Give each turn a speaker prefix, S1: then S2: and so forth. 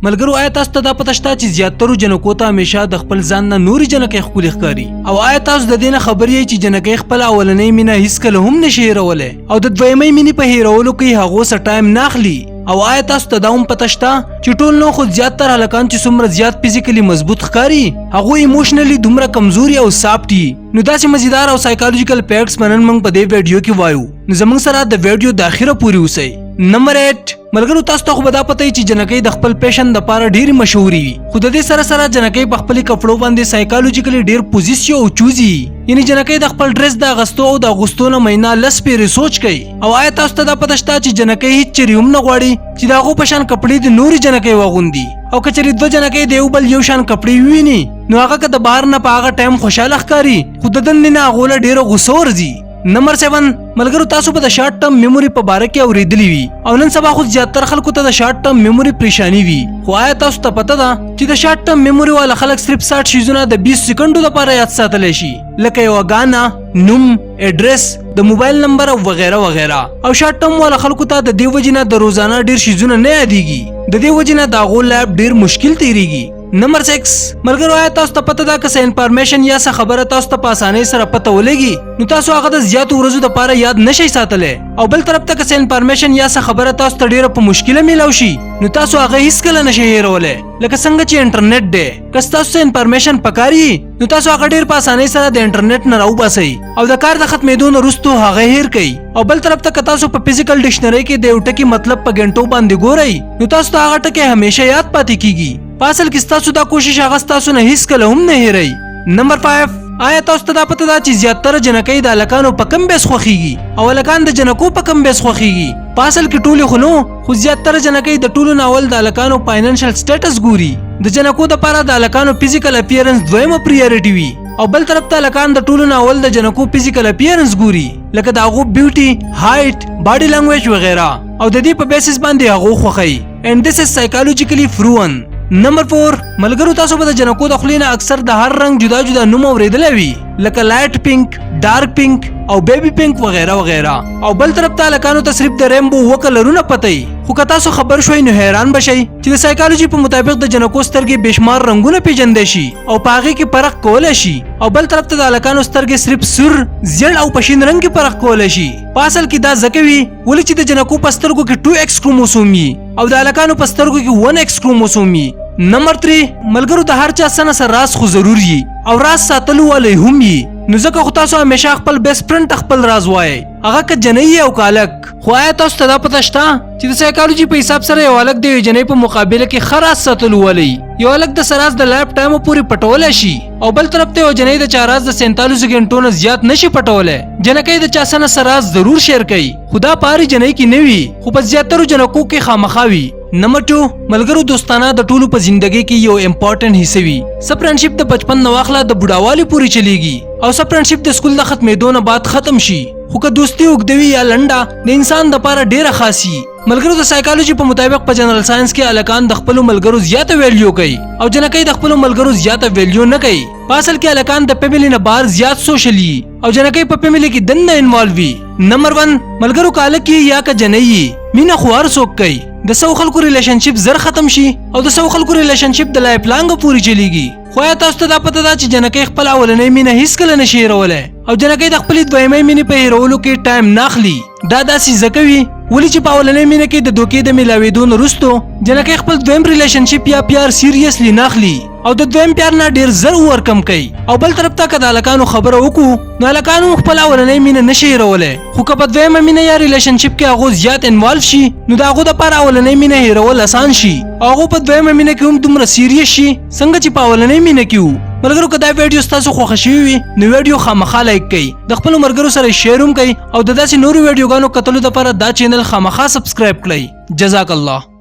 S1: ملګرو آیا تاسو ته دا پته شته چې زیاترو جنکو ته همیشه د خپل ځان نه نوري جنکۍ ښکلې ښکاري او آیا تاسو د دې نه خبر یئ چې جنکۍ خپل اولنۍ مینه هیڅکله هم نشي هیرولی او د دویمۍ مینې په هیرولو کې هغو څه ټایم نه اخلي او آیا تاسو ته دا هم پته شته چې ټول نو خو زیاتره هلکان چې څومره زیات فزیکلی مضبوط ښکاري هغوی ایموشنلی دومره کمزوري او سافټ وي نو داسې مزیدار او سایکالوجیکل فیکټس به نن موږ په دې ویډیو کې وایو نو زموږ سره د ویډیو د اخره پورې اوسئ نمبر 8 ملګرو تاسو ته خو به دا پته چې جنکۍ د خپل پیشن دپاره ډېرې مشهورې وي خو د دې سره سره جنکۍ په خپلې کپړو باندې سایکالوجیکلی ډېر پوزیسیو او چوزي یعنی جنکۍ د خپل ډریس د اغوستو او د اغوستو نه مهینه لس پیرې سوچ کوي او آیا تاسو ته دا پته شته چې جنکۍ هیڅ چیرې هم نه غواړي چې د هغو په شان کپړې د نورې جنکۍ واغوندي او که چیرې دوه جنکۍ د یو بل یو شان کپړې وویني نو هغه که د بهر نه په هغه ټایم خوشحاله ښکاري خو د دننه نه هغو له ډېره غوسه ورځي نمبر 7 ملګرو تاسو به د شارټ ټرم میموري په باره کې اورېدلی وي او نن سبا خو زیاتره خلکو ته د شارټ ټرم میموري پریشانی وي خو آیا تاسو ته پته ده چې د شارټ ټرم میموري والا خلک صرف 60 شیزونه د 20 سکندو لپاره یاد ساتلی شي لکه یوه ګانا نوم اډرس د موبایل نمبر او وغیره وغیره او شارټ ټرم والا خلکو ته د دې وجې نه د روزانه ډېر شیزونه نه یادېږي د دې وجې نه د هغو لایف ډېر مشکل تېرېږي نمبر 6 ملګرو آیا تاسو ته پته ده که څه انفارمیشن یا څه خبره تاسو ته په اسانۍ سره پته ولګي نو تاسو هغه د زیاتو ورځو دپاره یاد نشئ ساتلی او بل طرف ته که څه انفارمیشن یا څه خبره تاسو ته ډېره په مشکله میلاو شي نو تاسو هغه هیڅکله نشئ هیرولی لکه څنګه چې انټرنیټ دی که ستاسو څه انفارمیشن پکار وي نو تاسو هغه ډېر په اسانۍ سره د انټرنیټ نه راوباسئ او د کار د ختمېدو نه وروستو هغه هیر کوئ او بل طرف ته که تاسو په فزیکل ډکشنرۍ کې د یو ټکي مطلب په ګنټو باندې ګورئ نو تاسو ته هغه ټکی همیشه یاد پاتې کیږي په اصل کې ستاسو دا کوشش هغه ستاسو نه هیڅکله هم نه هیروي نمبر 5 آیا تاسو ته دا پته ده چې زیاتره جنکۍ د هلکانو په کم بیس خوښیږي او هلکان د جنکو په کم بیس خوښیږي په اصل کې ټولې خو نو خو زیاتره جنکۍ د ټولو نه اول د هلکانو فاینانشل سټیټس ګوري د جنکو دپاره د هلکانو فزیکل اپیرنس دویمه پریارټي وي او بل طرف ته هلکان د ټولو نه اول د جنکو فزیکل اپیرنس ګوري لکه د هغو بیوټي هایټ باډي لنګویج وغیره او د دې په بیسس باندې هغو خوښوي اینډ دس از سایکالوجیکلی پروون نمبر 4 ملګرو تاسو به د جنکو د خولې نه اکثر د هر رنګ جدا جدا نوم اورېدلی وي لکه لایټ پینک ډارک پینک او بیبي پینک وغیره وغیره او بل طرف ته هلکانو ته صرف د ریمبو اوه کلرونه پته وي خو که تاسو خبر شوئ نو حیران به شئ چې د سایکالوجي په مطابق د جنکو سترګې بېشمار رنګونه پیژندی شي او په هغې کې فرق کولی شي او بل طرف ته د هلکانو سترګې صرف سور زیړ او په شین رنګ کې فرق کولی شي په اصل کې دا ځکه وي ولې چې د جنکو په سترګو کې 2x کروموسوم وي او د هلکانو په سترګو کې 1x کروموسوم وي نمبر 3 ملګرو د هر چا څه نه څه راز خو ضرور وي او راز ساتلو والی هم وي نو ځکه خو تاسو همیشه خپل بیسټ فرند ته خپل راز وایئ هغه که جنۍ او که هلک خو آیا تاسو ته دا پته شته چې د سایکالوجي په حساب سره یو هلک د یوې جنۍ په مقابله کې ښه راز ساتلو والی یو هلک د څه راز د لایف ټایمو پورې پټولی شي او بل طرف ته یو جنۍ د چا راز د 47 ګنټو نه زیات نشي پټولی جنکۍ د چا څه نه څه راز ضرور شیر کوي خو دا په هرې جنۍ کې نه وي خو په زیاترو جنکو کې خامخا وي نمبر 2 ملګرو دوستانه د ټولو په زندګۍ کې یو امپورټنټ حصه وي څه فرینډشپ د بچپن نه واخله د بوډاوالي پورې چلیږي او څه فرینډشپ د سکول د ختمېدو نه بعد ختم شي خو که دوستي اوږده وي یا لنډه د انسان دپاره ډېره خاص وي ملګرو د سایکالوجي په مطابق په جنرال ساینس کې هلکان د خپلو ملګرو زیاته ویلیو کوي او جنکۍ د خپلو ملګرو زیاته ویلیو نه کوي په اصل کې هلکان د فیملي نه بهر زیات سوشل وي او جنکۍ په فیملي کې دننه انوالو وي نمبر 1 ملګرو که هلک یا که جنۍ یي مینه خو هر څوک کوي د سو خلکو ریلیشنشپ زر ختم شي او د سو خلکو ریلیشنشپ د لایف لانګ پورې چلیږي خو آیا تاسو ته دا پته ده چې جنکۍ خپل اولنۍ مینه هیڅکله نشي هیرولی او جنکۍ د خپلې دویمۍ مینې په هیرولو کې ټایم نه اخلي دا داسې ځکه وي ولې چې په اولنۍ مینه کې د دوکې د میلاوېدو نه وروستو جنکۍ خپل دویم ریلیشنشپ یا پیار سیریسلی نه اخلي او د دویم پیار نه ډېر زر ورکم کوي او بل طرف ته که د هلکانو خبره وکړو نو هلکانو خپل اولنۍ مینه نشي هیرولی خو که په دویمه مینه یا ریلیشنشپ کې هغو زیات انوالو شي نو د هغو دپاره اولنۍ مینه هیرول اسان شي او هغو په دویمه مینه کې هم دومره سیریس شي څنګه چې په اولنۍ مینه کې وو ملګرو که دا ویډیو ستاسو خوښه شوې وي نو ویډیو خامخا لایک کړئ د خپلو ملګرو سره شیر هم کړئ او د داسې نورو ویډیوګانو کتلو دپاره دا چینل خامخا سبسکرایب کړئ جزاک الله